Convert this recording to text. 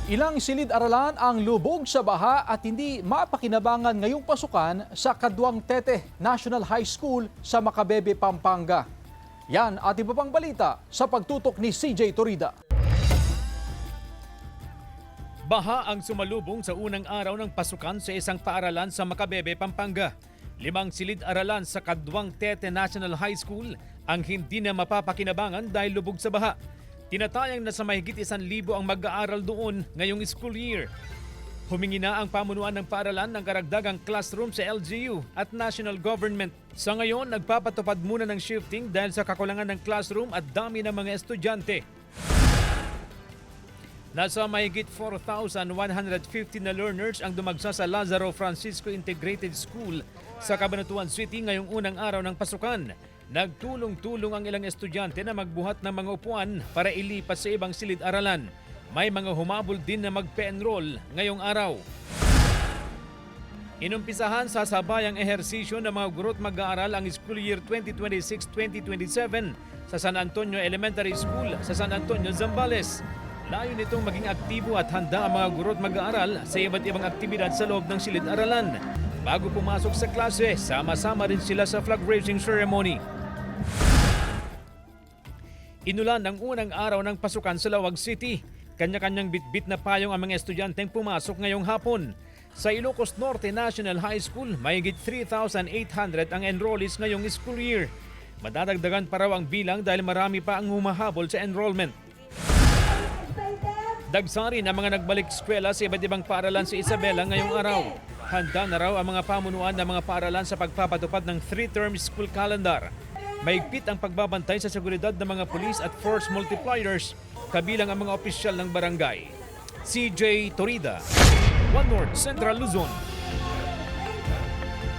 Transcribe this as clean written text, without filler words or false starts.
Ilang silid-aralan ang lubog sa baha at hindi mapakinabangan ngayong pasukan sa Kaduang Tete National High School sa Macabebe, Pampanga. Yan at iba pang balita sa pagtutok ni CJ Torida. Baha ang sumalubong sa unang araw ng pasukan sa isang paaralan sa Macabebe, Pampanga. 5 silid-aralan sa Kaduang Tete National High School ang hindi na mapapakinabangan dahil lubog sa baha. Tinatayang na sa mahigit 1,000 ang mag-aaral doon ngayong school year. Humingi na ang pamunuan ng paaralan ng karagdagang classroom sa LGU at national government. Sa ngayon, nagpapatupad muna ng shifting dahil sa kakulangan ng classroom at dami ng mga estudyante. Nasa mahigit 4,150 na learners ang dumagsa sa Lazaro Francisco Integrated School sa Cabanatuan City ngayong unang araw ng pasukan. Nagtulong-tulong ang ilang estudyante na magbuhat ng mga upuan para ilipat sa ibang silid-aralan. May mga humabol din na magpe-enroll ngayong araw. Inumpisahan sa sabayang ehersisyo ng mga guro't mag-aaral ang school year 2026-2027 sa San Antonio Elementary School sa San Antonio, Zambales. Layo nitong maging aktibo at handa ang mga guro't mag-aaral sa iba't ibang aktibidad sa loob ng silid-aralan. Bago pumasok sa klase, sama-sama rin sila sa flag raising ceremony. Inulan ang unang araw ng pasukan sa Lawag City. Kanya-kanyang bitbit na payong ang mga estudyanteng pumasok ngayong hapon. Sa Ilocos Norte National High School, mahigit 3,800 ang enrollees ngayong school year. Madadagdagan pa raw ang bilang dahil marami pa ang humahabol sa enrollment. Dagsarin ang mga nagbalik eskwela sa iba't ibang paaralan sa Isabela ngayong araw. Handa na raw ang mga pamunuan ng mga paaralan sa pagpapatupad ng 3-term school calendar. Mahigpit ang pagbabantay sa seguridad ng mga pulis at force multipliers, kabilang ang mga opisyal ng barangay. CJ Torida, One North Central Luzon.